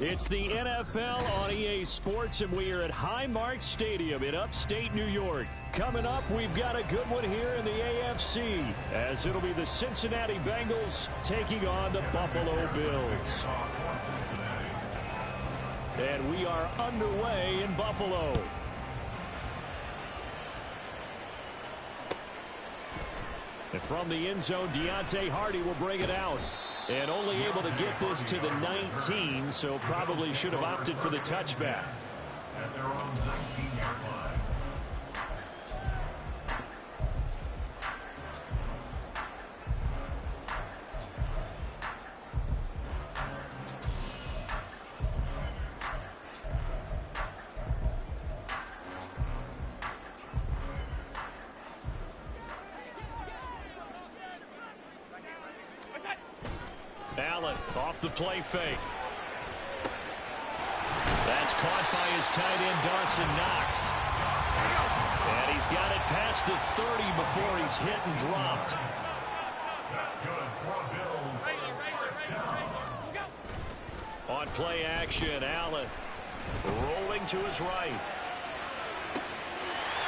It's the NFL on EA Sports, and we are at Highmark Stadium in upstate New York. Coming up, we've got a good one here in the AFC, as it'll be the Cincinnati Bengals taking on the Buffalo Bills. And we are underway in Buffalo. And from the end zone, Deontay Hardy will bring it out. And only able to get this to the 19, so probably should have opted for the touchback. At their own 19-yard line. Allen off the play fake. That's caught by his tight end, Dawson Knox. And he's got it past the 30 before he's hit and dropped. That's good for Bills. First down. On play action, Allen rolling to his right.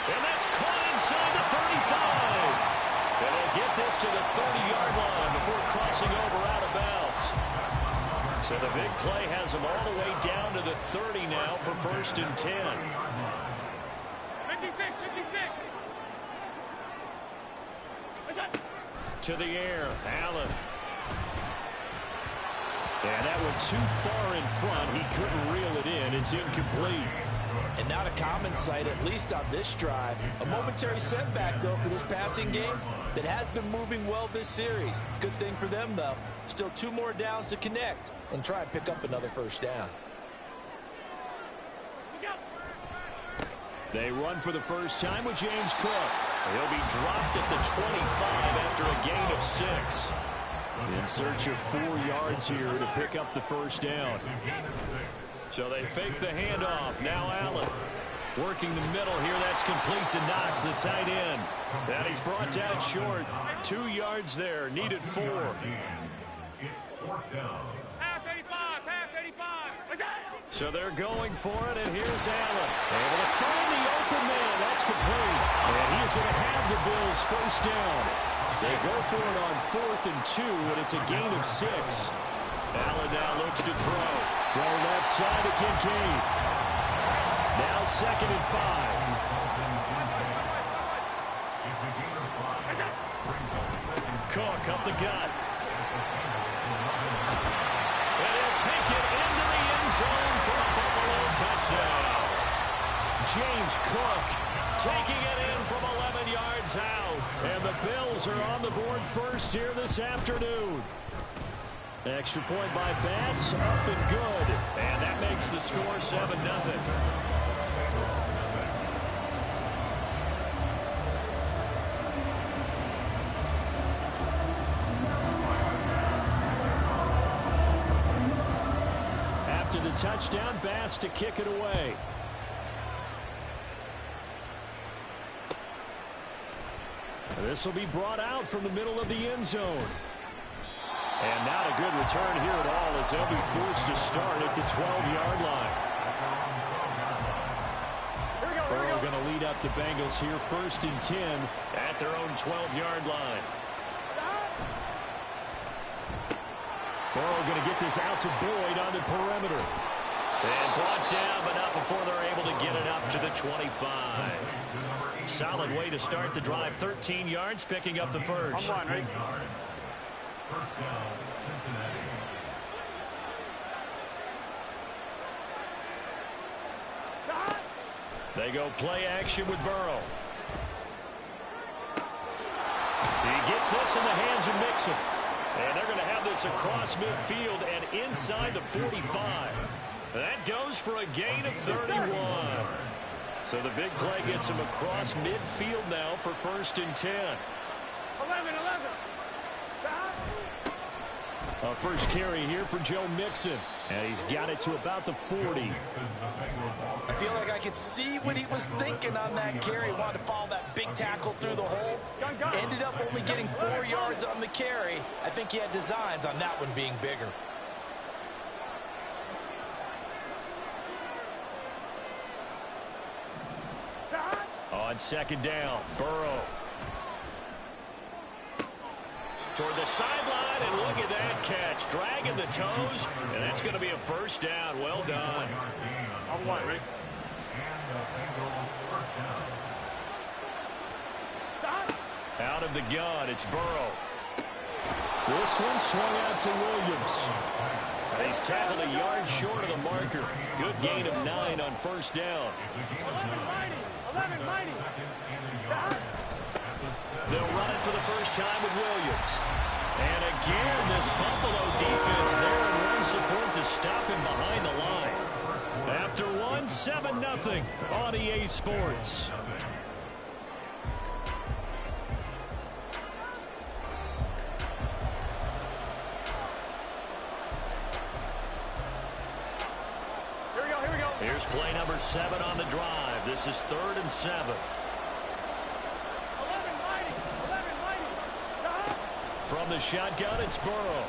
And that's caught inside the 35. And they'll get this to the 30-yard line before crossing over out of bounds. So the big play has them all the way down to the 30 now for 1st and 10. 56. To the air, Allen. And that one too far in front. He couldn't reel it in. It's incomplete. And not a common sight, at least on this drive. A momentary setback, though, for this passing game that has been moving well this series. Good thing for them, though. Still 2 more downs to connect and try and pick up another first down. They run for the first time with James Cook. He'll be dropped at the 25 after a gain of 6. In search of 4 yards here to pick up the first down. So they fake the handoff. Now Allen working the middle here. That's complete to Knox, the tight end. And he's brought down short. 2 yards there. Needed 4. It's 4th down. Pass 85. Pass 85. So they're going for it, and here's Allen. Able to find the open man. That's complete. And he is going to have the Bills first down. They go for it on 4th and 2, and it's a gain of 6. Allen now looks to throw. Throw left side to Kincaid. Now 2nd and 5. Cook up the gut. And he'll take it into the end zone for a Buffalo touchdown. James Cook taking it in from 11 yards out. And the Bills are on the board first here this afternoon. Extra point by Bass, up and good. And that makes the score 7-0. After the touchdown, Bass to kick it away. This will be brought out from the middle of the end zone. And not a good return here at all, as they'll be forced to start at the 12-yard line. Burrow going to lead up the Bengals here, 1st and 10 at their own 12-yard line. Burrow going to get this out to Boyd on the perimeter. And brought down, but not before they're able to get it up to the 25. Solid way to start the drive. 13 yards, picking up the first. First down, Cincinnati. They go play action with Burrow. He gets this in the hands of Mixon. And they're going to have this across midfield and inside the 45. That goes for a gain of 31. So the big play gets him across midfield now for 1st and 10. 11. A first carry here for Joe Mixon. And he's got it to about the 40. I feel like I could see what he was thinking on that carry. He wanted to follow that big tackle through the hole. Ended up only getting 4 yards on the carry. I think he had designs on that one being bigger. On second down, Burrow. Toward the sideline, and look at that catch. Dragging the toes, and that's going to be a first down. Well done. On one, Rick. Out of the gun, it's Burrow. This one swung out to Williams. And he's tackled a yard short of the marker. Good gain of 9 on first down. 11 mighty. They'll run it for the first time with Williams. And again, this Buffalo defense there and run support to stop him behind the line. After one, 7-0 on EA Sports. Here's play number 7 on the drive. This is 3rd and 7. 11 mighty. From the shotgun, it's Burrow.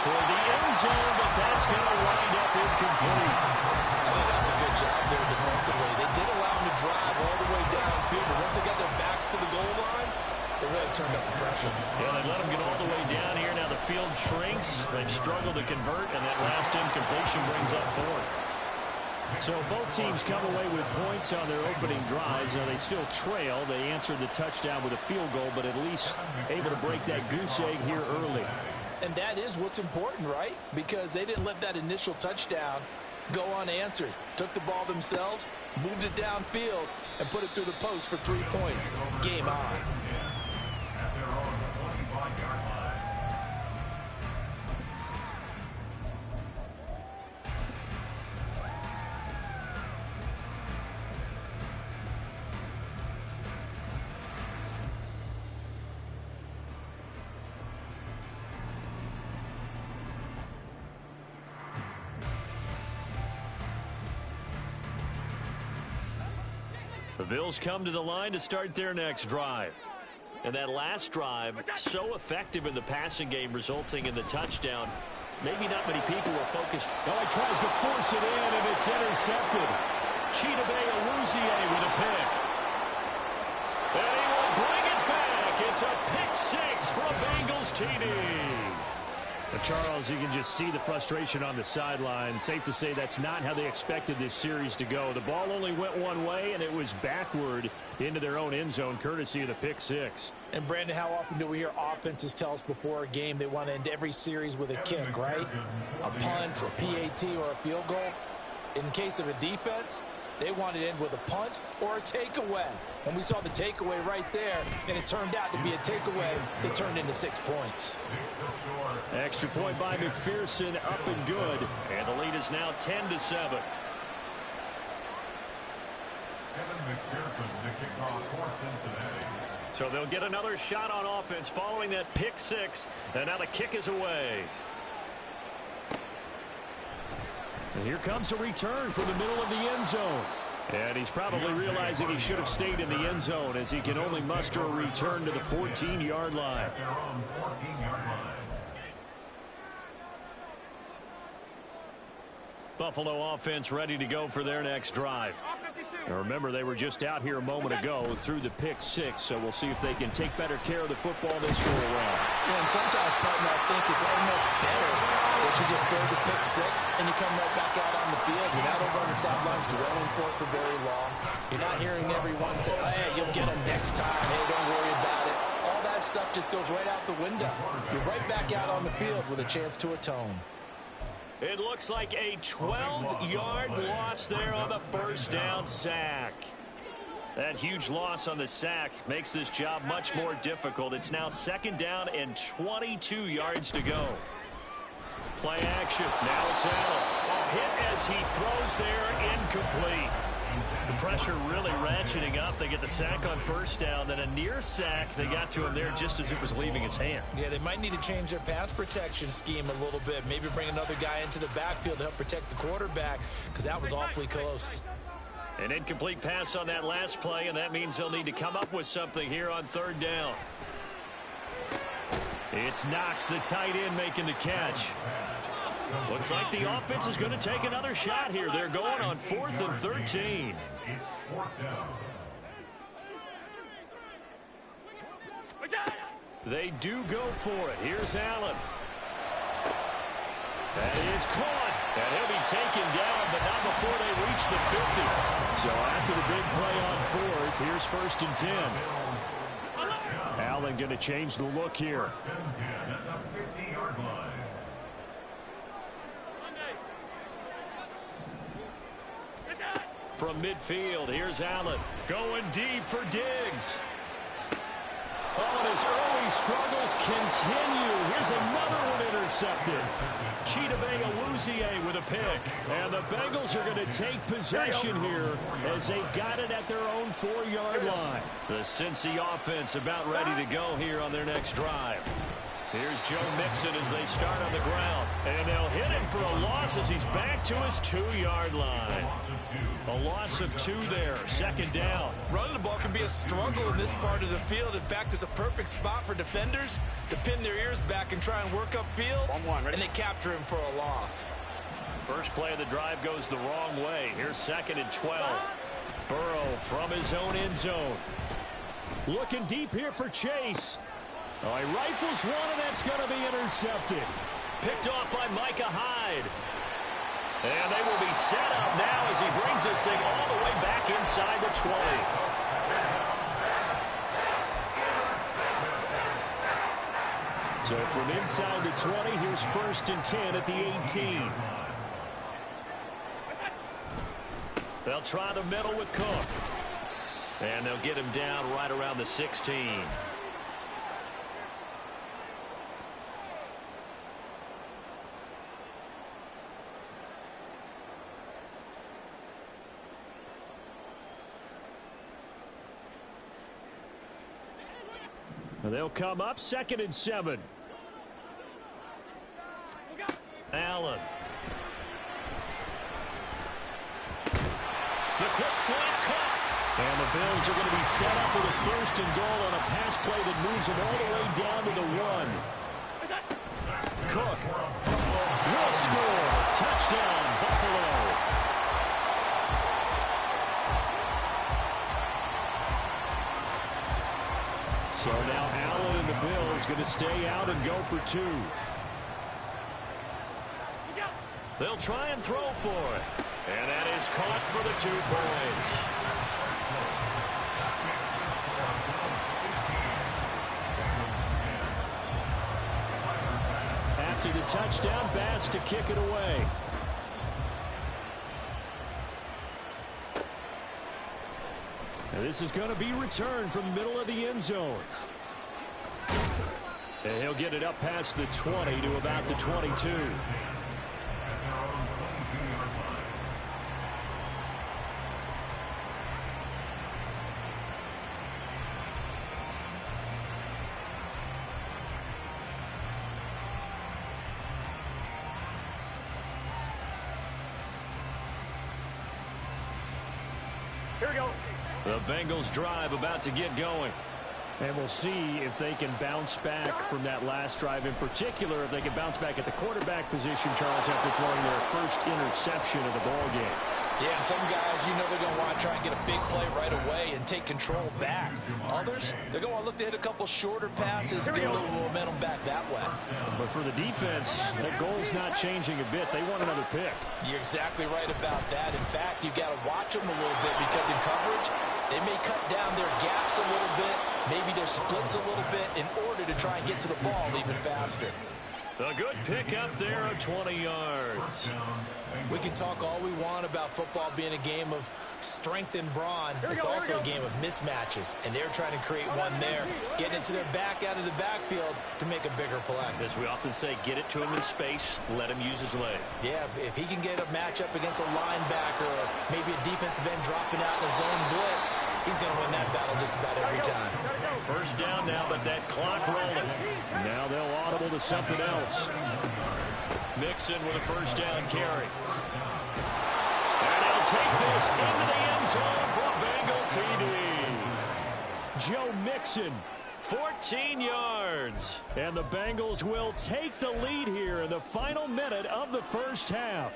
Toward the end zone, but that's going to wind up incomplete. I think that's a good job there defensively. They did allow him to drive all the way downfield, but once they got their backs to the goal line, they really turned up the pressure. Yeah, they let him get all the way down here. Now the field shrinks. They've struggled to convert, and that last incompletion brings up 4th. So both teams come away with points on their opening drives. Now they still trail. They answered the touchdown with a field goal, but at least able to break that goose egg here early. And that is what's important, right? Because they didn't let that initial touchdown go unanswered. Took the ball themselves, moved it downfield, and put it through the post for 3 points. Game on. At their own 25-yard line. The Bills come to the line to start their next drive. And that last drive, so effective in the passing game, resulting in the touchdown. Maybe not many people were focused. Oh, he tries to force it in, and it's intercepted. Chidobe Awuzie with a pick. And he will bring it back. It's a pick 6 from Bengals TD. Charles, you can just see the frustration on the sideline. Safe to say that's not how they expected this series to go. The ball only went one way, and it was backward into their own end zone, courtesy of the pick 6. And, Brandon, how often do we hear offenses tell us before a game they want to end every series with a kick, right? A punt, a PAT, or a field goal. In case of a defense, they want to end with a punt or a takeaway. And we saw the takeaway right there, and it turned out to be a takeaway that turned into 6 points. Extra point by McPherson, up and good. And the lead is now 10-7. Kevin McPherson to kick off for Cincinnati. So they'll get another shot on offense following that pick 6. And now the kick is away. And here comes a return from the middle of the end zone. And he's probably realizing he should have stayed in the end zone as he can only muster a return to the 14-yard line. At their own 14-yard line. Buffalo offense ready to go for their next drive. Now remember, they were just out here a moment ago through the pick 6, so we'll see if they can take better care of the football this go around. And sometimes, partner, I think it's almost better that you just throw the pick 6 and you come right back out on the field. You're not over on the sidelines dwelling for it for very long. You're not hearing everyone say, hey, you'll get them next time. Hey, don't worry about it. All that stuff just goes right out the window. You're right back out on the field with a chance to atone. It looks like a 12-yard loss there on the first down sack. That huge loss on the sack makes this job much more difficult. It's now 2nd down and 22 yards to go. Play action. Now it's Allen. A hit as he throws there, incomplete. The pressure really ratcheting up. They get the sack on first down, then a near sack. They got to him there just as it was leaving his hand. Yeah, they might need to change their pass protection scheme a little bit. Maybe bring another guy into the backfield to help protect the quarterback, because that was awfully close. An incomplete pass on that last play, and that means they'll need to come up with something here on 3rd down. It's Knox, the tight end, making the catch. Looks like the offense is going to take another shot here. They're going on 4th and 13. It's 4th down. They do go for it. Here's Allen. That is caught. And he'll be taken down, but not before they reach the 50. So after the big play on 4th, here's 1st and 10. Allen going to change the look here. 1st and 10 at the 50-yard line. From midfield, here's Allen. Going deep for Diggs. Oh, and his early struggles continue. Here's another one intercepted. Chidobe with a pick. And the Bengals are going to take possession here as they've got it at their own 4-yard line. The Cincy offense about ready to go here on their next drive. Here's Joe Mixon as they start on the ground. And they'll hit him for a loss as he's back to his 2-yard line. A loss of 2 there. 2nd down. Running the ball can be a struggle in this part of the field. In fact, it's a perfect spot for defenders to pin their ears back and try and work upfield. And they capture him for a loss. First play of the drive goes the wrong way. Here's 2nd and 12. Burrow from his own end zone. Looking deep here for Chase. Oh, he rifles one, and that's going to be intercepted. Picked off by Micah Hyde. And they will be set up now as he brings this thing all the way back inside the 20. So from inside the 20, here's 1st and 10 at the 18. They'll try the middle with Cook. And they'll get him down right around the 16. They'll come up 2nd and 7. Allen. The quick slant caught. And the Bills are going to be set up with a 1st and goal on a pass play that moves them all the way down to the 1. Cook will score. Touchdown, Buffalo. So now Allen and the Bills going to stay out and go for 2. They'll try and throw for it. And that is caught for the 2 points. After the touchdown, Bass to kick it away. And this is going to be returned from the middle of the end zone. And he'll get it up past the 20 to about the 22. Here we go. The Bengals drive about to get going. And we'll see if they can bounce back from that last drive. In particular, if they can bounce back at the quarterback position, Charles, after throwing their first interception of the ball game. Yeah, some guys, you know, they're going to want to try and get a big play right away and take control back. Others, they're going to look to hit a couple shorter passes, get a little momentum back that way. But for the defense, that goal's not changing a bit. They want another pick. You're exactly right about that. In fact, you've got to watch them a little bit because in coverage, they may cut down their gaps a little bit, maybe their splits a little bit in order to try and get to the ball even faster. A good pick up there of 20 yards. We can talk all we want about football being a game of strength and brawn. It's also a game of mismatches, and they're trying to create one there, getting it to their back out of the backfield to make a bigger play. As we often say, get it to him in space, let him use his leg. Yeah, if he can get a matchup against a linebacker or maybe a defensive end dropping out in a zone blitz, he's going to win that battle just about every time. First down now, but that clock rolling. Now they'll audible to something else. Mixon with a first down carry. And he'll take this into the end zone for a Bengal TD. Joe Mixon 14 yards. And the Bengals will take the lead here in the final minute of the first half.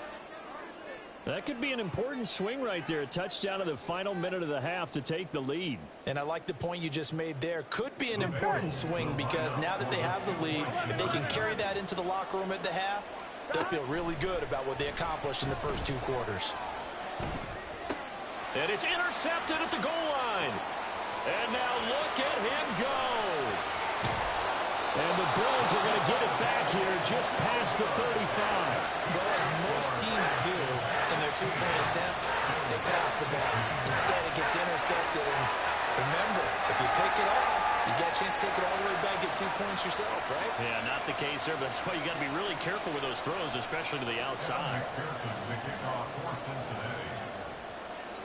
That could be an important swing right there. A touchdown in the final minute of the half to take the lead. And I like the point you just made there. Could be an important swing because now that they have the lead, if they can carry that into the locker room at the half, they'll feel really good about what they accomplished in the first 2 quarters. And it's intercepted at the goal line. And now look at him go. And the Bills are going to get it back here just past the 35. Well, as most teams do in their 2-point attempt, they pass the ball. Instead, it gets intercepted. And remember, if you pick it off, you get a chance to take it all the way back, get 2 points yourself, right? Yeah, not the case there, but that's why you got to be really careful with those throws, especially to the outside.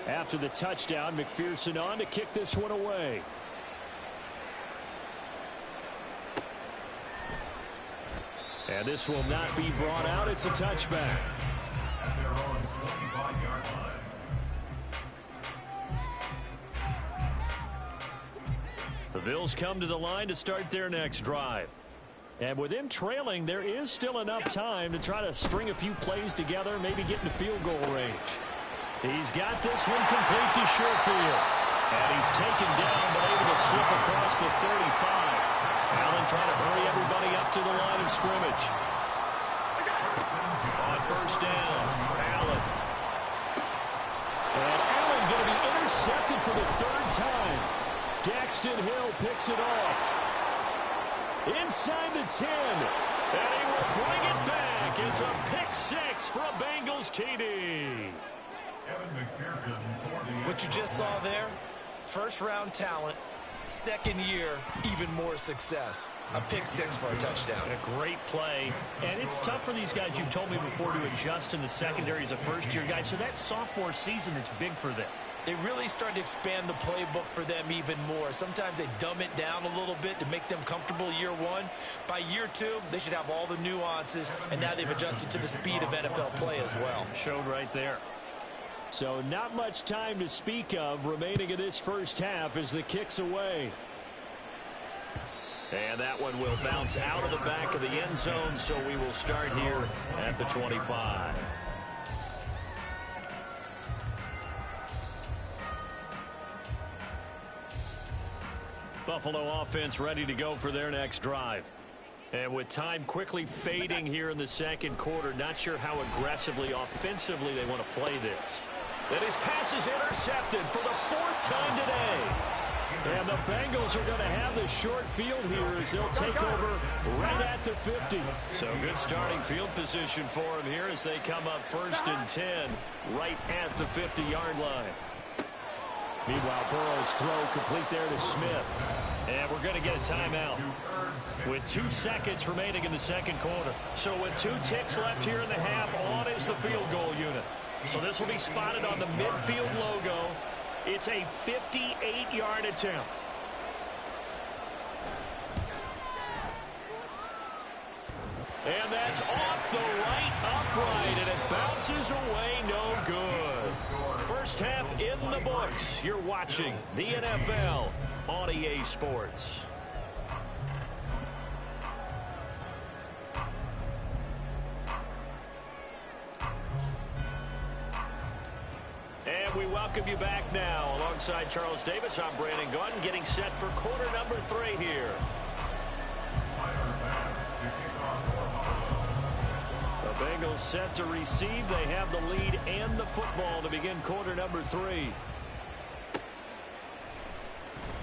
After the touchdown, McPherson on to kick this one away. And this will not be brought out. It's a touchback. The Bills come to the line to start their next drive. And with them trailing, there is still enough time to try to string a few plays together, maybe get into field goal range. He's got this one complete to Sherfield. And he's taken down, but able to slip across the 35. Allen trying to hurry everybody up to the line of scrimmage. On first down, Allen. And Allen going to be intercepted for the 3rd time. Daxton Hill picks it off. Inside the 10. And he will bring it back. It's a pick 6 for a Bengals TD. What you just saw there, first-round talent, second year, even more success. A pick 6 for a touchdown. A great play. And it's tough for these guys, you've told me before, to adjust in the secondary as a first-year guy. So that sophomore season is big for them. They really started to expand the playbook for them even more. Sometimes they dumb it down a little bit to make them comfortable year 1. By year 2, they should have all the nuances, and now they've adjusted to the speed of NFL play as well. Showed right there. So not much time to speak of remaining in this first half as the kick's away. And that one will bounce out of the back of the end zone, so we will start here at the 25. Buffalo offense ready to go for their next drive. And with time quickly fading here in the second quarter, not sure how aggressively, offensively they want to play this. And his pass is intercepted for the 4th time today. And the Bengals are going to have the short field here as they'll take over right at the 50. So good starting field position for him here as they come up 1st and 10 right at the 50-yard line. Meanwhile, Burrow's throw complete there to Smith. And we're going to get a timeout with 2 seconds remaining in the second quarter. So with 2 ticks left here in the half, on is the field goal unit. So this will be spotted on the midfield logo. It's a 58-yard attempt. And that's off the right upright, and it bounces away, no good. First half in the books. You're watching the NFL on EA Sports. And we welcome you back now. Alongside Charles Davis, I'm Brandon Gunn, getting set for quarter number 3 here. The Bengals set to receive. They have the lead and the football to begin quarter number 3.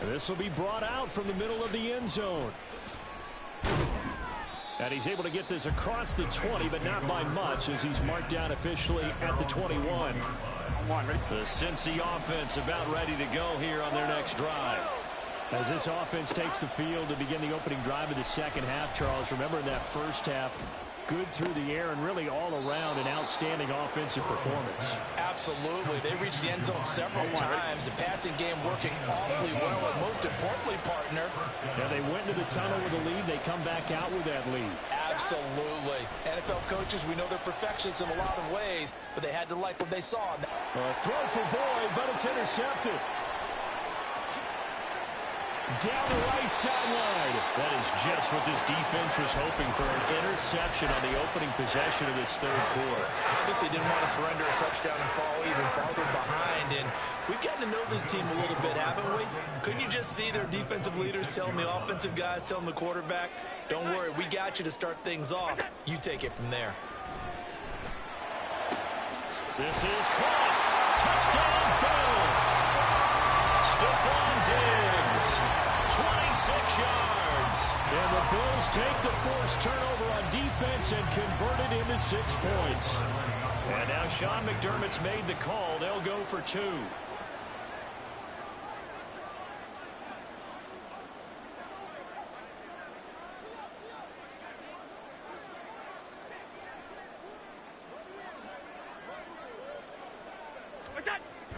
And this will be brought out from the middle of the end zone. And he's able to get this across the 20, but not by much as he's marked down officially at the 21. The Cincy offense about ready to go here on their next drive. As this offense takes the field to begin the opening drive of the second half, Charles, remember in that first half, good through the air and really all around an outstanding offensive performance. Absolutely. They reached the end zone several times. The passing game working awfully well, and most importantly, partner. Yeah, they went into the tunnel with a lead. They come back out with that lead. Absolutely. NFL coaches, we know they're perfectionists in a lot of ways, but they had to like what they saw. A throw for Boyd, but it's intercepted. Down the right sideline. That is just what this defense was hoping for, an interception on the opening possession of this third quarter. Obviously didn't want to surrender a touchdown and fall even farther behind. And we've gotten to know this team a little bit, haven't we? Couldn't you just see their defensive leaders telling the offensive guys, telling the quarterback, don't worry, we got you to start things off. You take it from there. This is caught. Touchdown, Bills. Stephon Diggs, 26 yards. And the Bills take the forced turnover on defense and convert it into 6 points. And now Sean McDermott's made the call. They'll go for 2.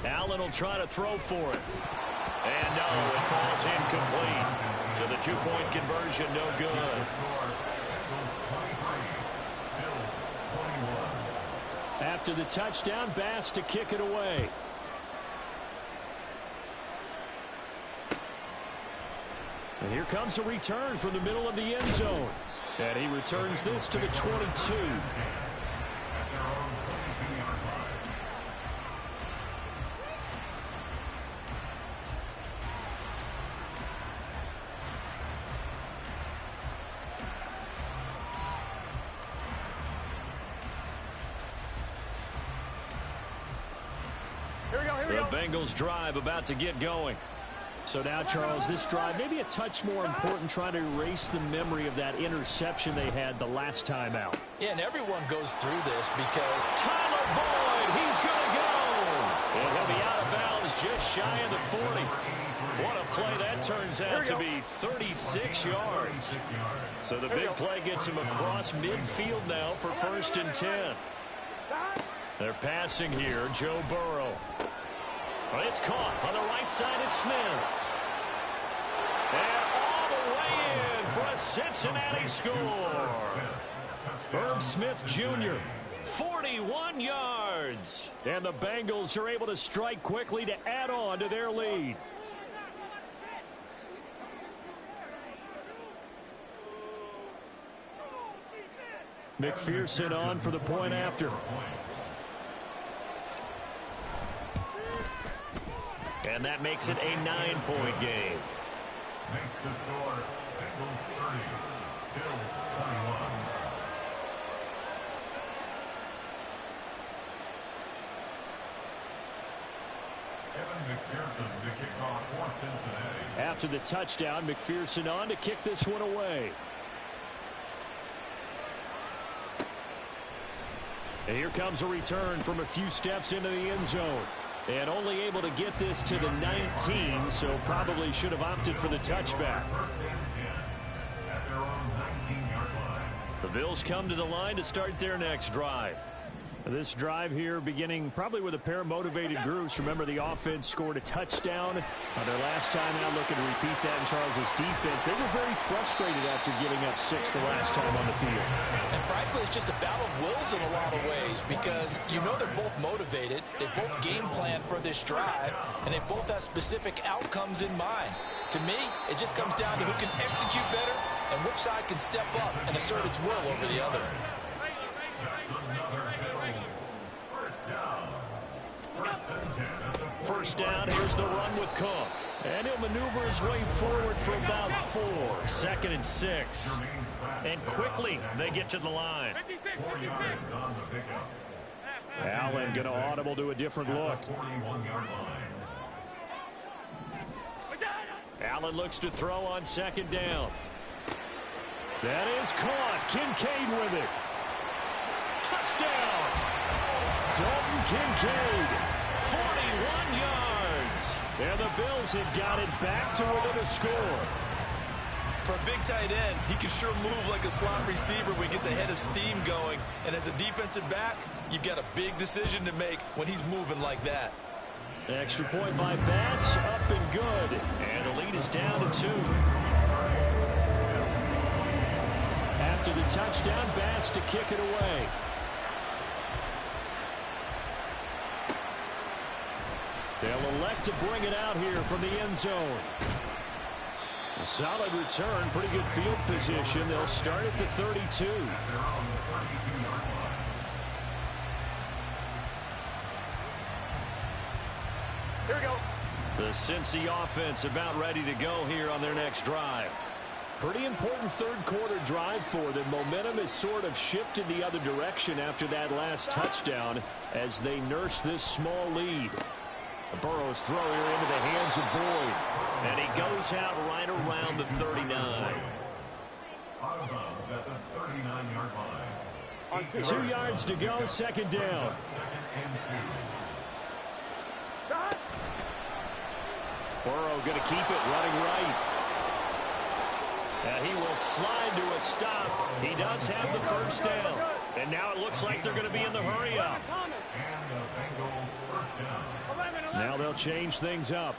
Allen will try to throw for it. And no, it falls incomplete. So the 2-point conversion, no good. After the touchdown, Bass to kick it away. And here comes a return from the middle of the end zone. And he returns this to the 22. The Bengals drive about to get going. So now, Charles, this drive maybe a touch more important, trying to erase the memory of that interception they had the last time out. Yeah, and everyone goes through this because Tyler Boyd, he's going to go. And he'll be out of bounds just shy of the 40. What a play that turns out to be, 36 yards. So the big play gets him across midfield now for 1st and 10. They're passing here, Joe Burrow. Well, it's caught on the right side at Smith. And all the way in for a Cincinnati score. Irv Smith Jr., 41 yards. And the Bengals are able to strike quickly to add on to their lead. McPherson on for the point after. And that makes it a 9-point game. Makes the score Bengals 30, Bills 21. Evan McPherson to kick off for Cincinnati. After the touchdown, McPherson on to kick this one away. And here comes a return from a few steps into the end zone. And only able to get this to the 19, so probably should have opted for the touchback. The Bills come to the line to start their next drive. This drive here beginning probably with a pair of motivated groups. Remember, the offense scored a touchdown on their last time out, looking to repeat that in Charles's defense. They were very frustrated after giving up 6 the last time on the field. And frankly, it's just a battle of wills in a lot of ways because you know they're both motivated. They both game plan for this drive, and they both have specific outcomes in mind. To me, it just comes down to who can execute better and which side can step up and assert its will over the other. First down, here's the run with Cook. And he'll maneuver his way forward for about 4. 2nd and 6. And quickly, they get to the line. Allen going to audible to a different look. Allen looks to throw on 2nd down. That is caught. Kincaid with it. Touchdown. Dalton Kincaid. 41 yards. And the Bills have got it back to within a score. For a big tight end, he can sure move like a slot receiver when he gets a head of steam going. And as a defensive back, you've got a big decision to make when he's moving like that. Extra point by Bass, up and good. And the lead is down to 2. After the touchdown, Bass to kick it away. They'll elect to bring it out here from the end zone. A solid return, pretty good field position. They'll start at the 32. Here we go. The Cincy offense about ready to go here on their next drive. Pretty important third quarter drive for them. Momentum has sort of shifted the other direction after that last touchdown as they nurse this small lead. Burrow's throw here into the hands of Boyd. And he goes out right around the 39. Out of bounds at the 39-yard line. 2 yards to go, second down. Second and 2. Burrow going to keep it running right. And he will slide to a stop. He does have the first down. And now it looks like they're going to be in the hurry up. And the Bengal first down. Now they'll change things up.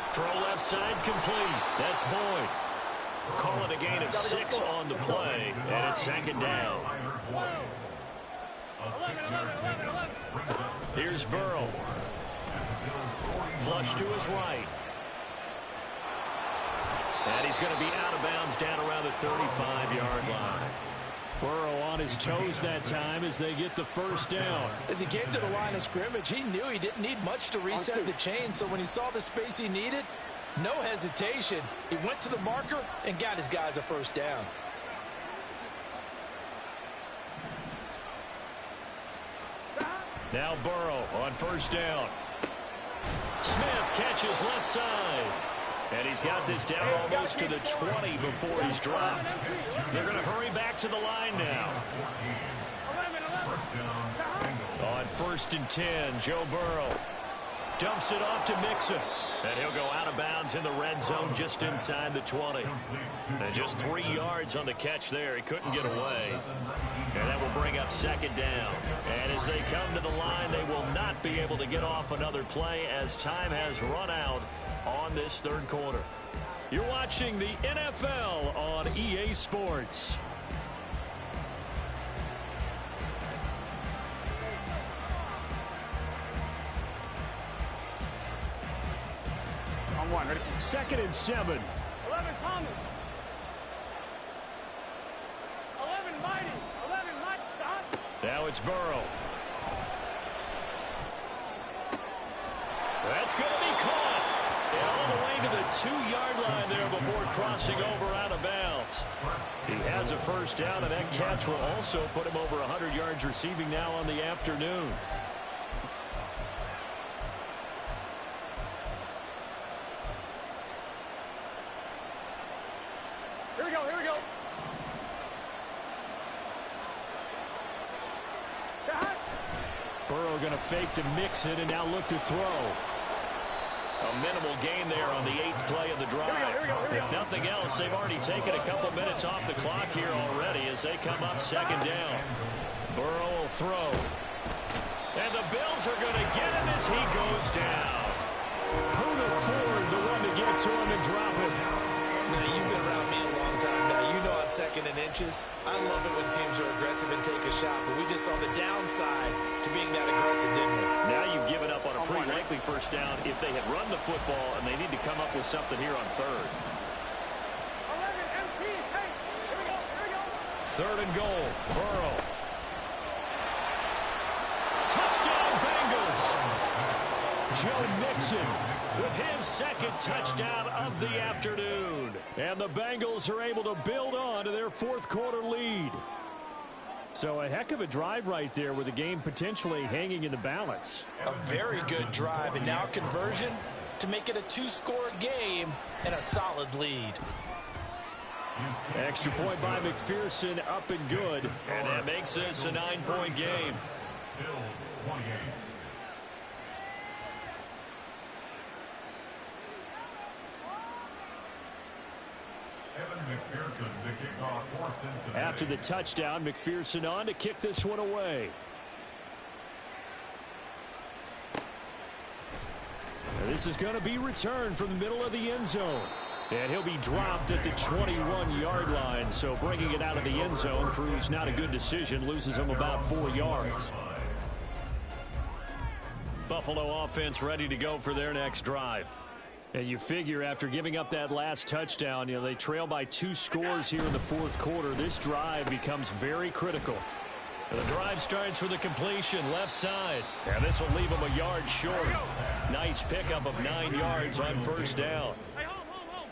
Throw left side complete. That's Boyd. Call it a gain of 6 on the play. And it's second down. Here's Burrow. Flush to his right. And he's going to be out of bounds down around the 35-yard line. Burrow on his toes that time as they get the first down. As he came to the line of scrimmage, he knew he didn't need much to reset the chain. So when he saw the space he needed, no hesitation. He went to the marker and got his guys a first down. Now Burrow on first down. Smith catches left side. And he's got this down almost to the 20 before he's dropped. They're going to hurry back to the line now. On first and 10, Joe Burrow dumps it off to Mixon. And he'll go out of bounds in the red zone just inside the 20. And just 3 yards on the catch there. He couldn't get away. And that will bring up second down. And as they come to the line, they will not be able to get off another play as time has run out on this third quarter. You're watching the NFL on EA Sports. On one, ready? Second and 7. 11, Thomas. 11, Mighty. 11, Mighty. Stop. Now it's Burrow. That's going to be caught. And all the way to the 2-yard line there before crossing over out of bounds. He has a first down, and that catch will also put him over 100 yards receiving now on the afternoon. Here we go, here we go. Burrow going to fake to mix it and now look to throw. A minimal gain there on the 8th play of the drive. Here we go. If nothing else, they've already taken a couple minutes off the clock here already as they come up second down. Burrow will throw. And the Bills are going to get him as he goes down. Poona Ford, the one to get to him and drop it. Now, you've been around me a long time now. You know on second and inches, I love it when teams are aggressive and take a shot, but we just saw the downside to being that aggressive, didn't we? Now you've given up on a pretty likely first down if they had run the football, and they need to come up with something here on third. 11, MT. Hey, here we go, here we go. Third and goal, Burrow. Touchdown, Bengals. Joe Mixon with his second touchdown of the afternoon. And the Bengals are able to build on to their fourth quarter lead. So a heck of a drive right there with the game potentially hanging in the balance. A very good drive, and now conversion to make it a 2-score game and a solid lead. Extra point by McPherson, up and good. And that makes this a 9-point game. Bills 28. McPherson to kick off for Cincinnati. After the touchdown, McPherson on to kick this one away. Now this is going to be returned from the middle of the end zone. And he'll be dropped at the 21-yard line. So bringing it out of the end zone proves not a good decision. Loses him about 4 yards. Buffalo offense ready to go for their next drive. And you figure after giving up that last touchdown, they trail by 2 scores here in the fourth quarter. This drive becomes very critical. And the drive starts with a completion left side. And this will leave them a yard short. Nice pickup of 9 yards on first down.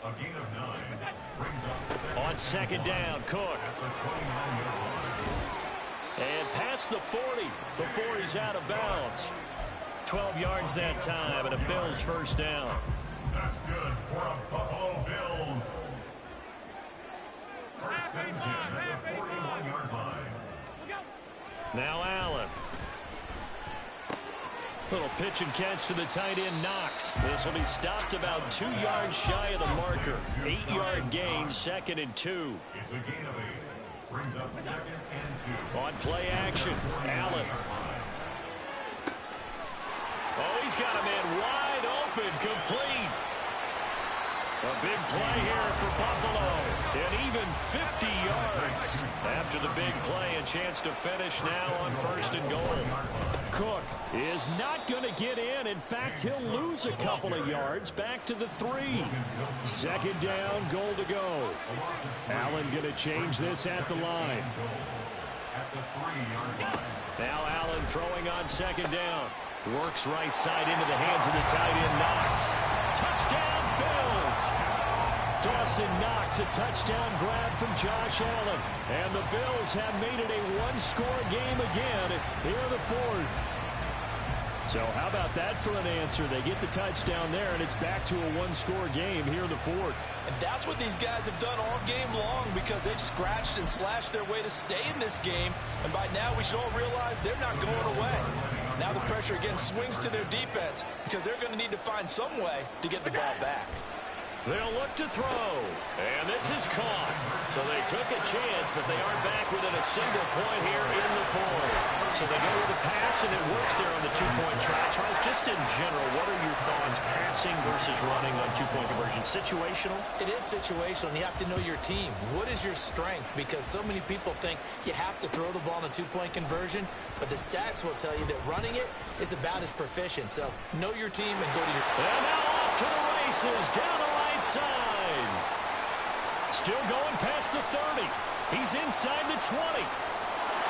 A gain of 9 brings up On second down, Cook. And past the 40 before he's out of bounds. 12 yards that time, and a Bills first down. That's good for a Buffalo Bills. First and 10 at the 41-yard line. Now Allen. Little pitch and catch to the tight end, Knox. This will be stopped about 2 yards shy of the marker. 8-yard gain, 2nd and 2. It's a gain of 8. Brings up 2nd and 2. On play action, Allen. Oh, he's got him in wide open, complete. A big play here for Buffalo. And even 50 yards. After the big play, a chance to finish now on first and goal. Cook is not going to get in. In fact, he'll lose a couple of yards back to the 3. Second down, goal to go. Allen going to change this at the line. At the 3-yard line. Now Allen throwing on second down. Works right side into the hands of the tight end, Knox. Touchdown, Bills! Dawson Knox, a touchdown grab from Josh Allen. And the Bills have made it a one-score game again here in the fourth. So how about that for an answer? They get the touchdown there, and it's back to a one-score game here in the fourth. And that's what these guys have done all game long because they've scratched and slashed their way to stay in this game. And by now, we should all realize they're not going away. Now the pressure again swings to their defense because they're going to need to find some way to get the ball back. They'll look to throw, and this is caught. So they took a chance, but they are back within a single point here in the fourth. So they go with the pass, and it works there on the two-point try. Charles, just in general, what are your thoughts, passing versus running on two-point conversion? Situational? It is situational, and you have to know your team. What is your strength? Because so many people think you have to throw the ball in a two-point conversion, but the stats will tell you that running it is about as proficient. So know your team and go to your... And now off to the races, down the right side. Still going past the 30. He's inside the 20.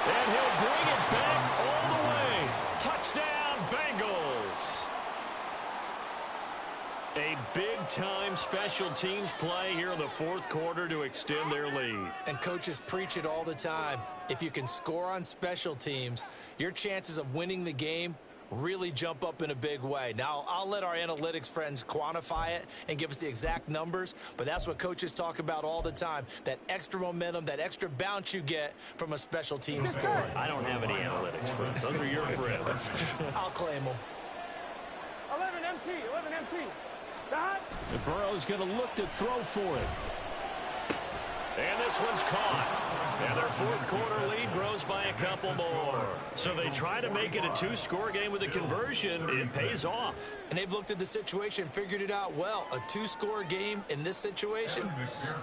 And he'll bring it back all the way. Touchdown, Bengals. A big-time special teams play here in the fourth quarter to extend their lead. And coaches preach it all the time. If you can score on special teams, your chances of winning the game really jump up in a big way. Now, I'll let our analytics friends quantify it and give us the exact numbers, but that's what coaches talk about all the time, that extra momentum, that extra bounce you get from a special team score. I don't have any analytics friends. Those are your friends. I'll claim them. 11 MT. And Burrow's going to look to throw for it. And this one's caught. And their fourth quarter lead grows by a couple more. So they try to make it a two-score game with a conversion. It pays off. And they've looked at the situation, figured it out well. A two-score game in this situation,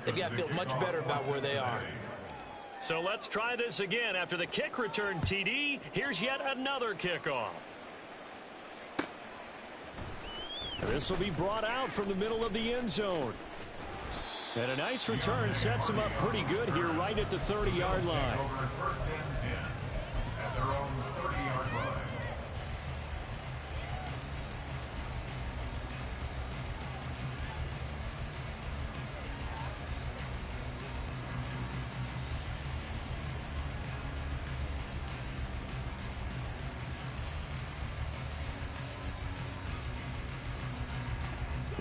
they've got to feel much better about where they are. So let's try this again. After the kick return TD, here's yet another kickoff. This will be brought out from the middle of the end zone. And a nice return sets them up pretty good here right at the 30-yard line. First and 10 at their own 30-yard line.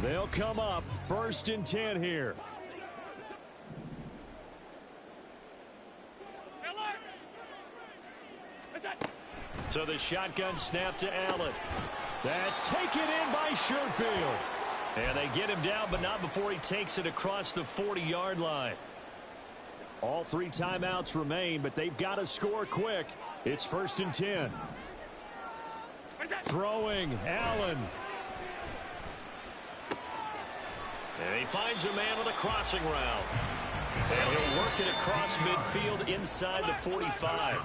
They'll come up first and 10 here. So the shotgun snap to Allen. That's taken in by Sherfield. And they get him down, but not before he takes it across the 40-yard line. All 3 timeouts remain, but they've got to score quick. It's first and 10. Throwing, Allen. And he finds a man with a crossing route. And he'll work it across midfield inside the 45.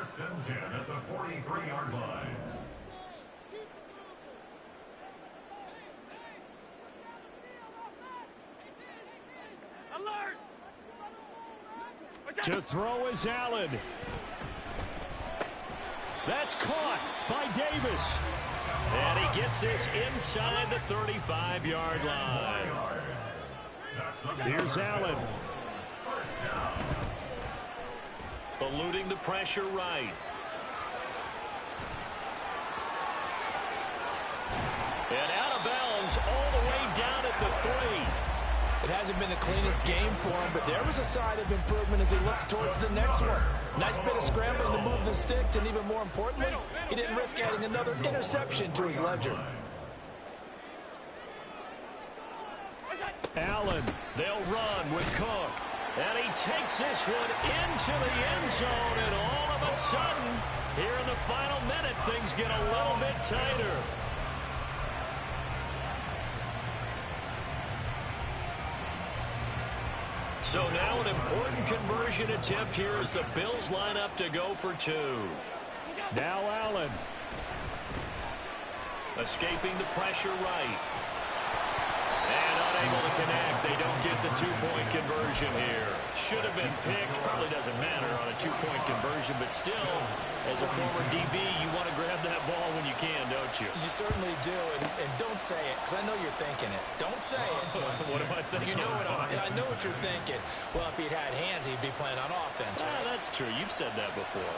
First and 10 at the 43-yard line. Alert! To throw is Allen. That's caught by Davis. And he gets this inside the 35-yard line. Here's Allen. Eluding the pressure right. And out of bounds all the way down at the 3. It hasn't been the cleanest game for him, but there was a sign of improvement as he looks towards the next one. Nice bit of scrambling to move the sticks, and even more importantly, he didn't risk adding another interception to his ledger. Allen, they'll run with Cook. And he takes this one into the end zone, and all of a sudden, here in the final minute, things get a little bit tighter. So now an important conversion attempt here as the Bills line up to go for 2. Now Allen. Escaping the pressure right. And unable to connect. They don't get the 2-point conversion here. Should have been picked. Probably doesn't matter on a 2-point conversion, but still, as a former DB, you want to grab that ball when you can, don't you? You certainly do, and don't say it, because I know you're thinking it. Don't say it. What am I thinking? You know what I know what you're thinking. Well, if he'd had hands, he'd be playing on offense. Right? That's true. You've said that before.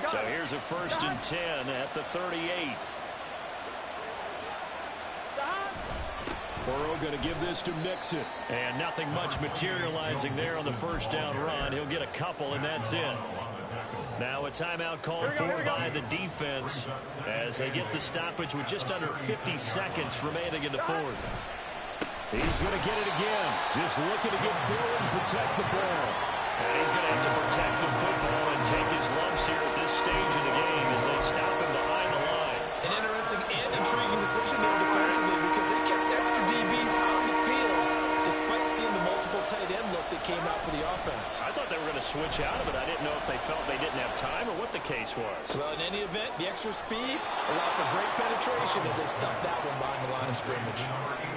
So here's a 1st and 10 at the 38. Burrow going to give this to Mixon. And nothing much materializing there on the first down run. He'll get a couple, and that's it. Now a timeout called for by the defense as they get the stoppage with just under 50 seconds remaining in the 4th. He's going to get it again. Just looking to get forward and protect the ball. And he's going to have to protect the football and take his lumps here at this stage of the game as they stop him behind the line. An interesting and intriguing decision there defensively because they kept extra DBs on the field despite seeing the multiple tight end look that came out for the offense. I thought they were going to switch out of it. I didn't know if they felt they didn't have time or what the case was. Well, in any event, the extra speed allowed for great penetration as they stuffed that one behind the line of scrimmage.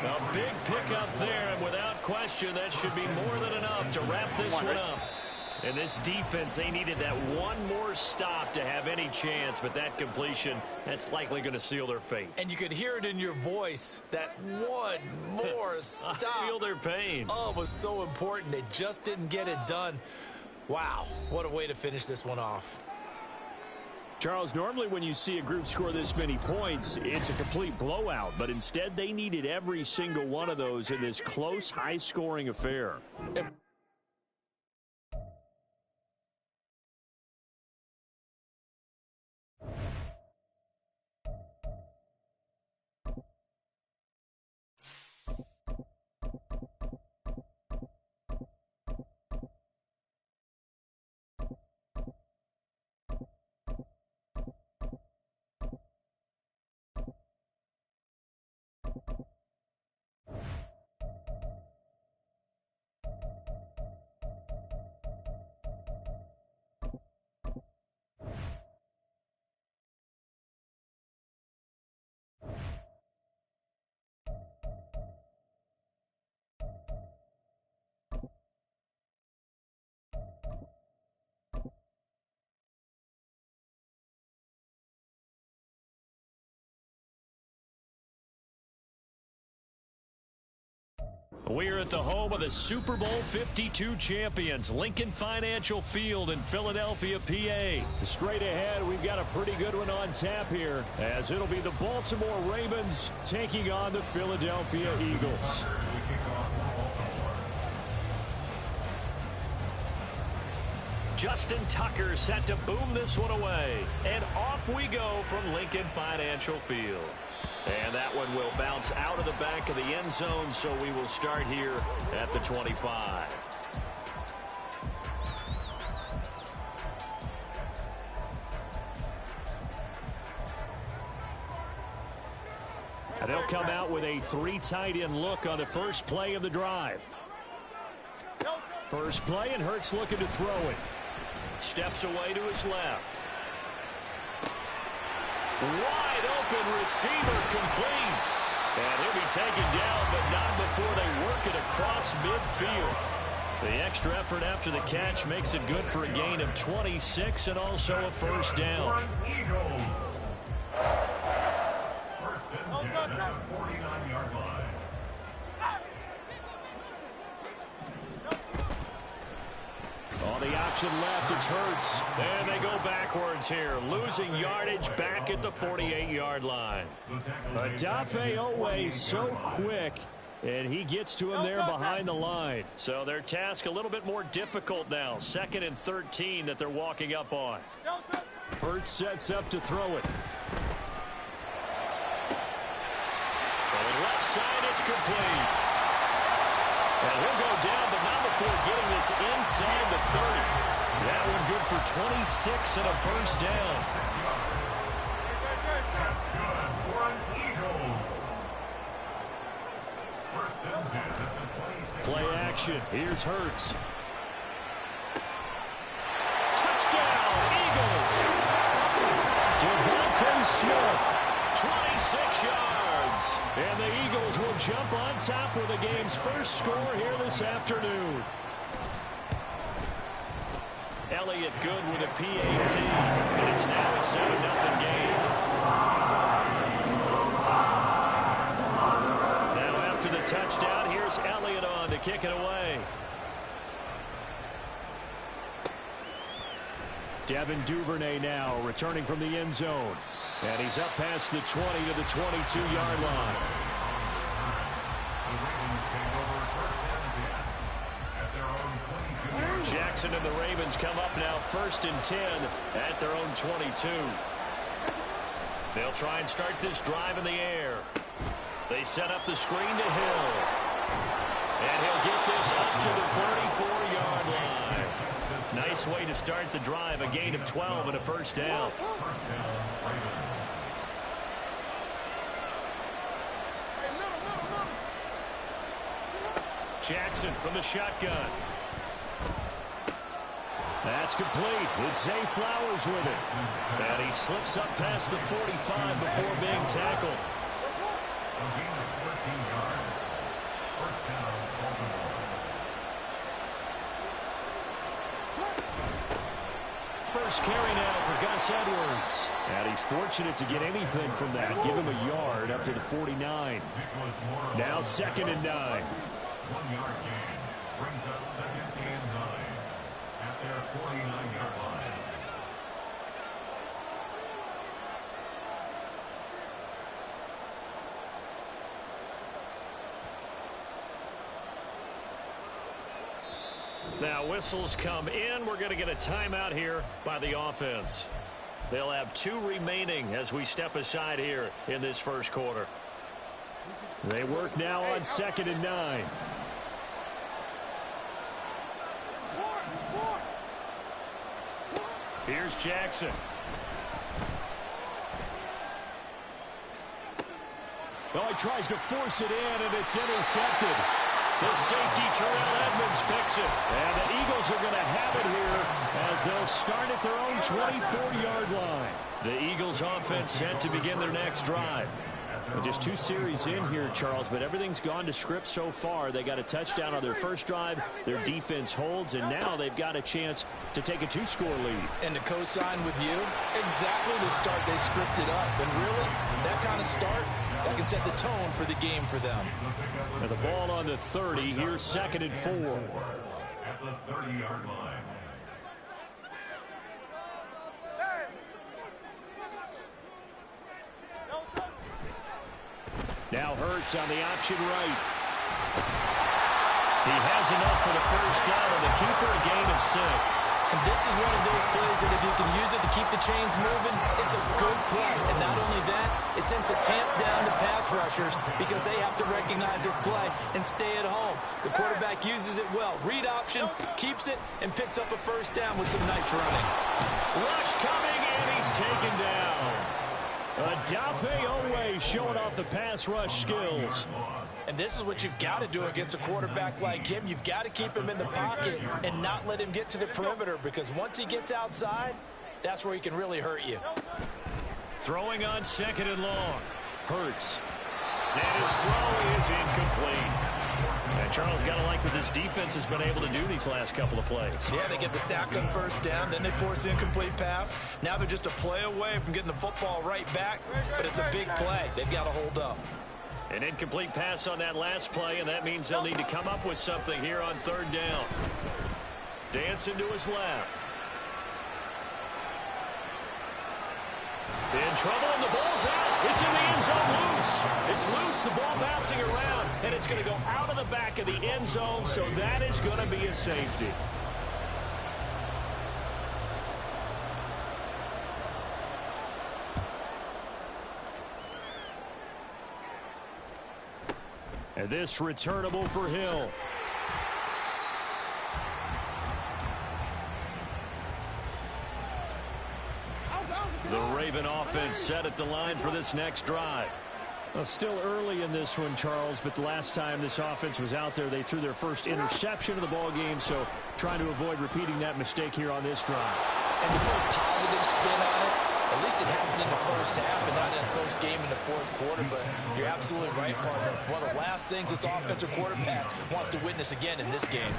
A big pickup there, and without question, that should be more than enough to wrap this one up. And this defense, they needed that one more stop to have any chance, but that completion, that's likely going to seal their fate. And you could hear it in your voice, that one more stop. I feel their pain. Oh, it was so important. They just didn't get it done. Wow, what a way to finish this one off. Charles, normally when you see a group score this many points, it's a complete blowout. But instead, they needed every single one of those in this close, high-scoring affair. We're at the home of the Super Bowl 52 champions, Lincoln Financial Field in Philadelphia, PA. Straight ahead, we've got a pretty good one on tap here, as it'll be the Baltimore Ravens taking on the Philadelphia Eagles. Justin Tucker set to boom this one away. And off we go from Lincoln Financial Field. And that one will bounce out of the back of the end zone, so we will start here at the 25. And they'll come out with a 3 tight end look on the first play of the drive. First play, and Hurts looking to throw it. Steps away to his left. Wide open receiver complete. And he'll be taken down, but not before they work it across midfield. The extra effort after the catch makes it good for a gain of 26 and also a first down. First and 10 at the 49-yard line. On the option left, it's Hurts. And they go backwards here, losing yardage back at the 48-yard line. Odafe Owe so quick, and he gets to him there behind the line. So their task a little bit more difficult now. 2nd and 13 that they're walking up on. Hurts sets up to throw it. Throwing left side, it's complete. And he'll go down, but not before getting this inside the 30. That one good for 26 and a first down. That's good for an Eagles. First and 10 at the 26. Play action. Here's Hurts. Touchdown, Eagles. Devontae Smith. 26 yards. And the Eagles will jump on top with the game's first score here this afternoon. Elliott good with a PAT, and it's now a 7-0 game. Now after the touchdown, here's Elliott on to kick it away. Devin Duvernay now returning from the end zone. And he's up past the 20 to the 22-yard line. Jackson and the Ravens come up now 1st and 10 at their own 22. They'll try and start this drive in the air. They set up the screen to Hill. And he'll get this up to the 34-yard line. Nice way to start the drive, a gain of 12 and a first down. Jackson from the shotgun. That's complete. It's Zay Flowers with it. And he slips up past the 45 before being tackled. First carry now for Gus Edwards. And he's fortunate to get anything from that. Give him a yard up to the 49. Now 2nd and 9. 1-yard gain brings up 2nd and 9 at their 49-yard line. Now whistles come in. We're going to get a timeout here by the offense. They'll have 2 remaining as we step aside here in this first quarter. They work now on 2nd and 9. Here's Jackson. Oh, he tries to force it in, and it's intercepted. The safety, Terrell Edmonds, picks it. And the Eagles are going to have it here as they'll start at their own 24-yard line. The Eagles offense set to begin their next drive. Well, just 2 series in here, Charles, but everything's gone to script so far. They got a touchdown on their first drive. Their defense holds, and now they've got a chance to take a 2-score lead. And to co-sign with you, exactly the start they scripted up. And really, that kind of start, that can set the tone for the game for them. And the ball on the 30. Here's 2nd and 4. At the 30-yard line. Now Hurts on the option right. He has enough for the first down, and the keeper a gain of 6. And this is one of those plays that if you can use it to keep the chains moving, it's a good play. And not only that, it tends to tamp down the pass rushers because they have to recognize this play and stay at home. The quarterback uses it well. Read option, keeps it, and picks up a first down with some nice running. Rush coming, and he's taken down. Adafe Owe showing off the pass rush skills. And this is what you've got to do against a quarterback like him. You've got to keep him in the pocket and not let him get to the perimeter, because once he gets outside, that's where he can really hurt you. Throwing on 2nd and long. Hurts. And his throw is incomplete. And Charles, got to like what this defense has been able to do these last couple of plays. Yeah, they get the sack on 1st down, then they force the incomplete pass. Now they're just a play away from getting the football right back, but it's a big play. They've got to hold up. An incomplete pass on that last play, and that means they'll need to come up with something here on 3rd down. Dancing to his left. In trouble, and the ball's out. It's in the end zone loose. It's loose, the ball bouncing around, and it's going to go out of the back of the end zone, so that is going to be a safety. And this returnable for Hill. The Raven offense set at the line for this next drive. Well, still early in this one, Charles, but the last time this offense was out there, they threw their first interception of the ball game, so trying to avoid repeating that mistake here on this drive. And to put a positive spin on it, at least it happened in the 1st half and not in a close game in the 4th quarter, but you're absolutely right, partner. One of the last things this offensive quarterback wants to witness again in this game.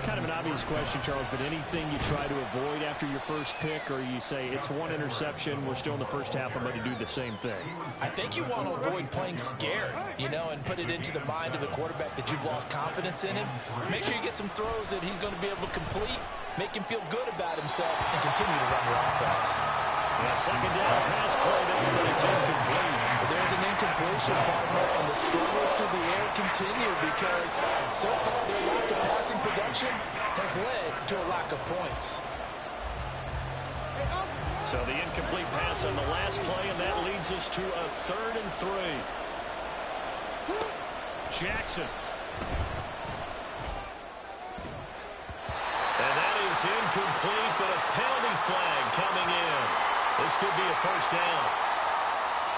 Kind of an obvious question, Charles, but anything you try to avoid after your first pick, or you say it's one interception, we're still in the 1st half, I'm going to do the same thing? I think you want to avoid playing scared, and put it into the mind of the quarterback that you've lost confidence in him. Make sure you get some throws that he's going to be able to complete, make him feel good about himself, and continue to run your offense. A 2nd down pass play there, but it's incomplete. There's an incompletion, partner, and the struggles through the air continue because so far their lack of passing production has led to a lack of points. So the incomplete pass on the last play, and that leads us to a 3rd and 3. Jackson. And that is incomplete, but a penalty flag coming in. This could be a 1st down.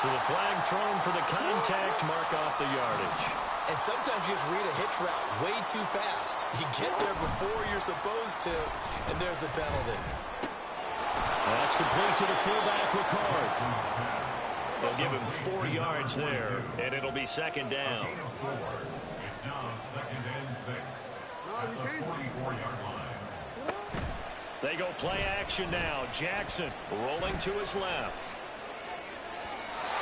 So the flag thrown for the contact, mark off the yardage. And sometimes you just read a hitch route way too fast. You get there before you're supposed to, and there's the penalty. That's complete to the fullback, Ricard. They'll give him 4 yards there, and it'll be 2nd down. It's now 2nd and 6 at the 44-yard line. They go play action now. Jackson rolling to his left.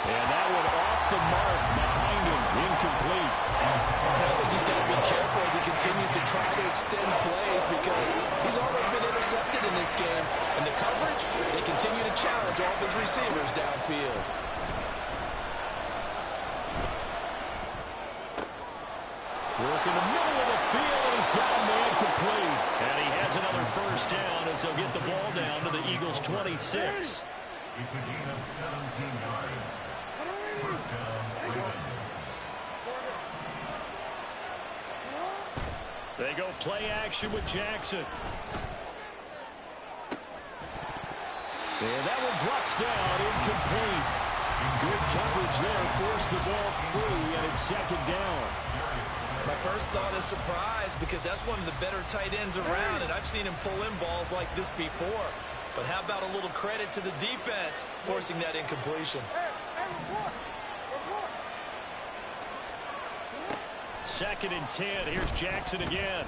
And that one off the mark behind him. Incomplete. I think he's got to be careful as he continues to try to extend plays because he's already been intercepted in this game. And the coverage, they continue to challenge all of his receivers downfield. Work in the middle of the field, and he's got a man complete. And he has another 1st down as they'll get the ball down to the Eagles' 26. It's a gain of 17 yards. 1st down, Raven. They go play action with Jackson. And that one drops down, incomplete. Good coverage there, forced the ball free, and it's 2nd down. My first thought is surprise because that's one of the better tight ends around, and I've seen him pull in balls like this before. But how about a little credit to the defense forcing that incompletion? 2nd and 10. Here's Jackson again.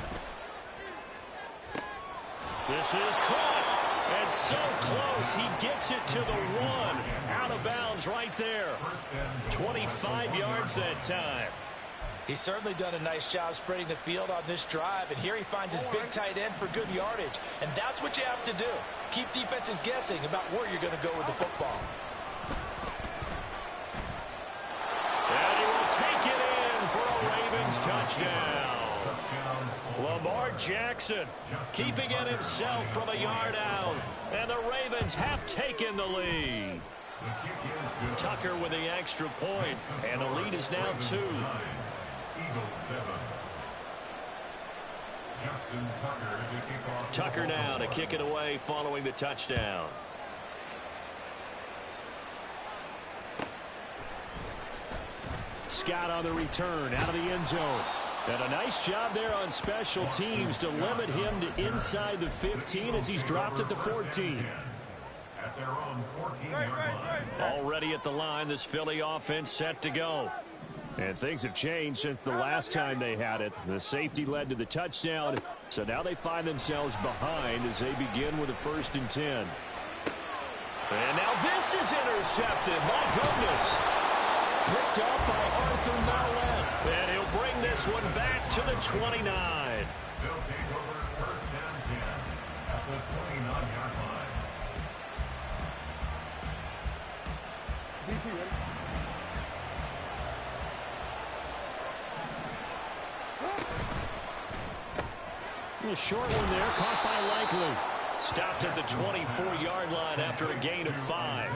This is caught. And so close. He gets it to the 1. Out of bounds right there. 25 yards that time. He's certainly done a nice job spreading the field on this drive, and here he finds his big tight end for good yardage. And that's what you have to do. Keep defenses guessing about where you're going to go with the football. And he will take it in for a Ravens touchdown. Lamar Jackson keeping it himself from a yard out. And the Ravens have taken the lead. Tucker with the extra point, and the lead is now 2. Tucker now to kick it away following the touchdown. Scott on the return out of the end zone. And a nice job there on special teams to limit him to inside the 15 as he's dropped at the 14. At their own 14-yard line. Already at the line, this Philly offense set to go. And things have changed since the last time they had it. The safety led to the touchdown, so now they find themselves behind as they begin with a 1st and 10. And now this is intercepted. My goodness. Picked up by Arthur Marlette. And he'll bring this one back to the 29. They'll take over 1st and 10 at the 29-yard line. DC, ready? A short one there, caught by Likely. Stopped at the 24-yard line after a gain of 5.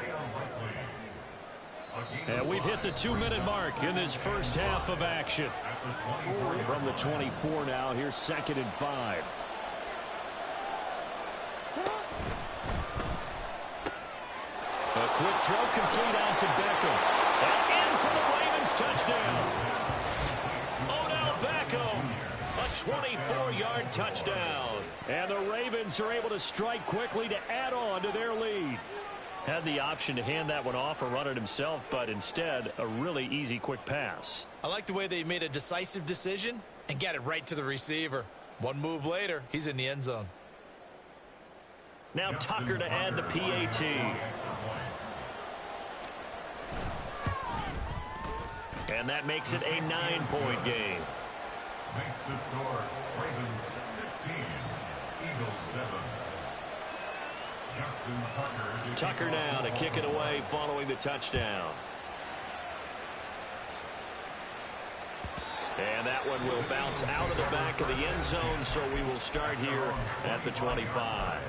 And we've hit the 2-minute mark in this first half of action. From the 24 now, here's 2nd and 5. A quick throw complete out to Beckham. And in for the Ravens touchdown. Odell Beckham. A 24-yard touchdown. And the Ravens are able to strike quickly to add on to their lead. Had the option to hand that one off or run it himself, but instead, a really easy quick pass. I like the way they made a decisive decision and got it right to the receiver. One move later, he's in the end zone. Now Tucker to add the PAT. And that makes it a 9-point game. Makes the score Ravens 16, Eagles 7. Tucker now to kick it away following the touchdown. And that one will bounce out of the back of the end zone, so we will start here at the 25.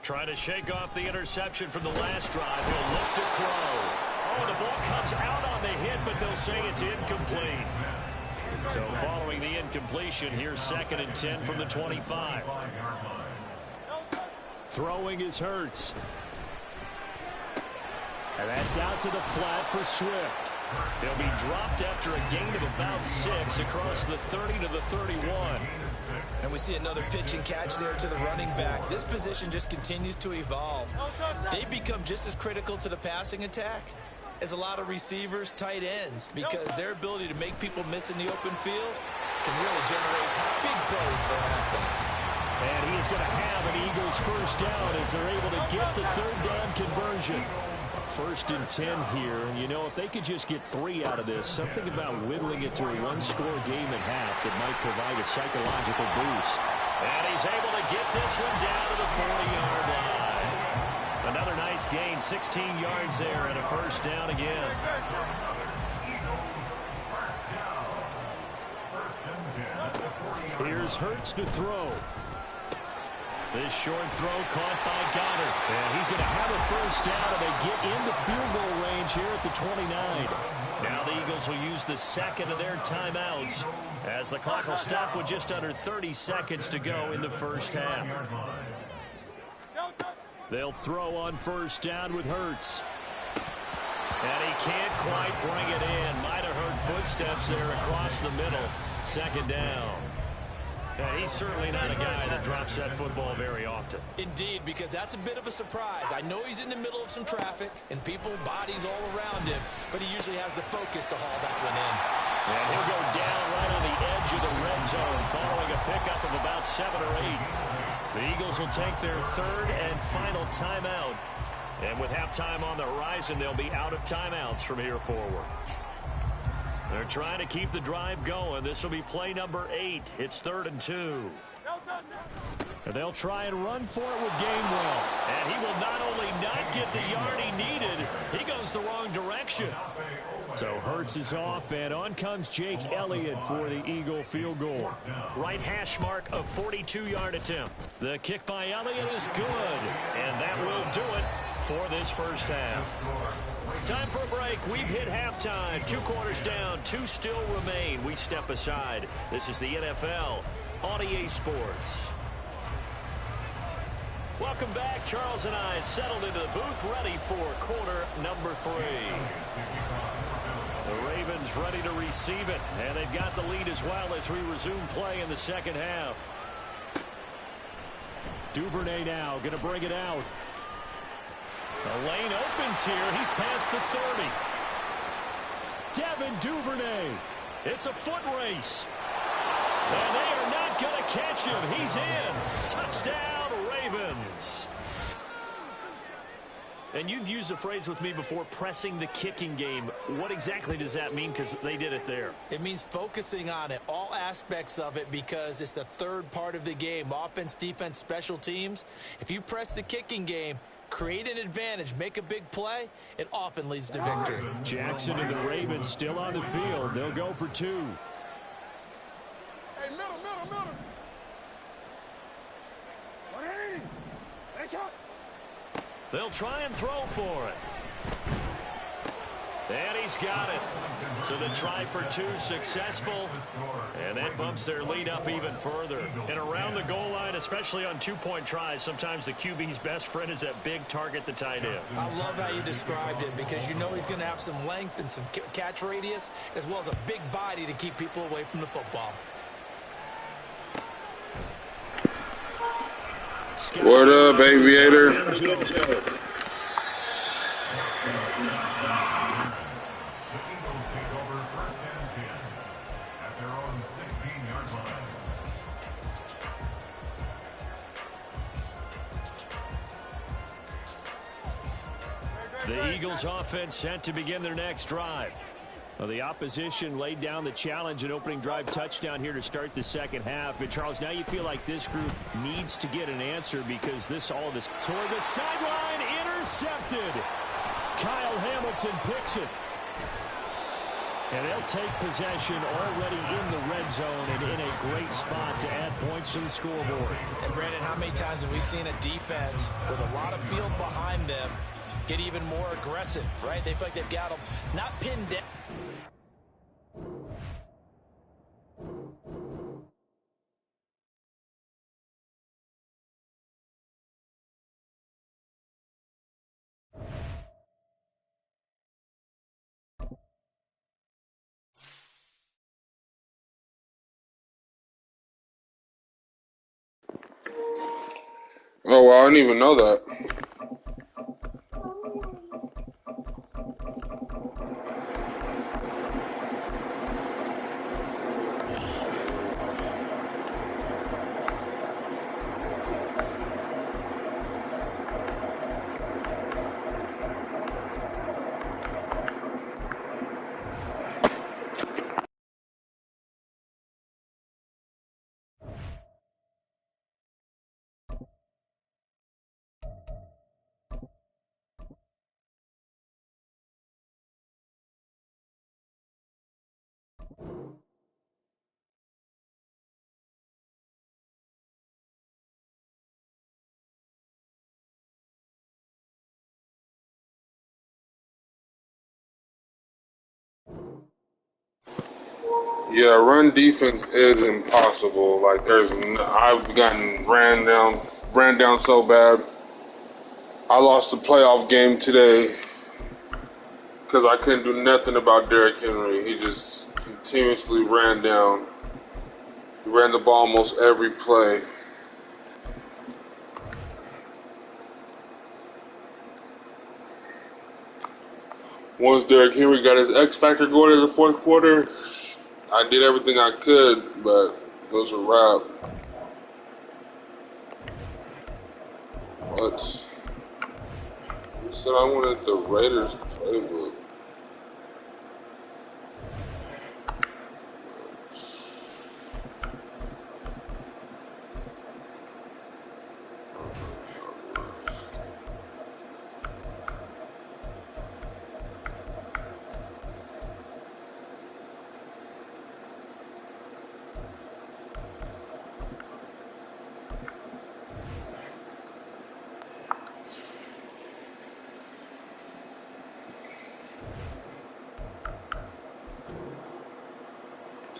Trying to shake off the interception from the last drive. He'll look to throw. Oh, the ball comes out on the hit, but they'll say it's incomplete. So following the incompletion, here's 2nd and 10 from the 25. Throwing is Hurts. And that's out to the flat for Swift. He'll be dropped after a gain of about 6 across the 30 to the 31. And we see another pitch and catch there to the running back. This position just continues to evolve. They become just as critical to the passing attack as a lot of receivers, tight ends, because their ability to make people miss in the open field can really generate big plays for an offense. And he is going to have an Eagles first down as they're able to get the 3rd down conversion. 1st and 10 here. And, you know, if they could just get 3 out of this, something about whittling it to a 1-score game at half that might provide a psychological boost. And he's able to get this one down to the 40-yard line. Another nice gain, 16 yards there, and a first down again. Here's Hurts to throw. This short throw caught by Goddard. And he's going to have a first down, and they get into field goal range here at the 29. Now the Eagles will use the 2nd of their timeouts as the clock will stop with just under 30 seconds to go in the first half. They'll throw on first down with Hurts. And he can't quite bring it in. Might have heard footsteps there across the middle. 2nd down. And he's certainly not a guy that drops that football very often. Indeed, because that's a bit of a surprise. I know he's in the middle of some traffic and people, bodies all around him, but he usually has the focus to haul that one in. And he'll go down right on the edge of the red zone following a pickup of about 7 or 8. The Eagles will take their 3rd and final timeout. And with halftime on the horizon, they'll be out of timeouts from here forward. They're trying to keep the drive going. This will be play number 8. It's 3rd and 2. And they'll try and run for it with Gainwell. And he will not only not get the yard he needed, he goes the wrong direction. So Hurts is off, and on comes Jake Elliott for the Eagle field goal. Right hash mark of 42-yard attempt. The kick by Elliott is good, and that will do it for this first half. Time for a break. We've hit halftime. 2 quarters down. 2 still remain. We step aside. This is the NFL on EA Sports. Welcome back. Charles and I settled into the booth, ready for quarter number 3. The Ravens ready to receive it, and they've got the lead as well as we resume play in the second half. Duvernay now going to bring it out. The lane opens here. He's past the 30. Devin Duvernay. It's a foot race. And they are not going to catch him. He's in. Touchdown, Ravens. And you've used the phrase with me before, pressing the kicking game. What exactly does that mean? Because they did it there. It means focusing on it, all aspects of it, because it's the third part of the game. Offense, defense, special teams. If you press the kicking game, create an advantage, make a big play, it often leads to victory. Jackson and the Ravens still on the field. They'll go for 2. Hey, middle. Hey, shot. They'll try and throw for it. And he's got it. So the try for 2 successful. And that bumps their lead up even further. And around the goal line, especially on 2-point tries, sometimes the QB's best friend is that big target, the tight end. I love how you described it, because you know he's going to have some length and some catch radius, as well as a big body to keep people away from the football. What up, Aviator? The Eagles take over 1st and 10 at their own 16-yard line. The Eagles offense set to begin their next drive. Well, the opposition laid down the challenge, an opening drive touchdown here to start the second half. And, Charles, now you feel like this group needs to get an answer, because all of this toward the sideline, intercepted. Kyle Hamilton picks it. And they'll take possession already in the red zone and in a great spot to add points to the scoreboard. And, Brandon, how many times have we seen a defense with a lot of field behind them get even more aggressive, right? They feel like they've got them not pinned down. Oh, well, I didn't even know that. Yeah, run defense is impossible. Like, I've gotten ran down so bad. I lost a playoff game today because I couldn't do nothing about Derrick Henry. He just continuously ran down. He ran the ball almost every play. Once Derrick Henry got his X factor going in the fourth quarter, I did everything I could, but it was a wrap. But I said I wanted the Raiders playbook.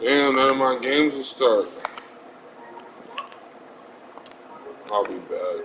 Damn, none of my games will start. I'll be back.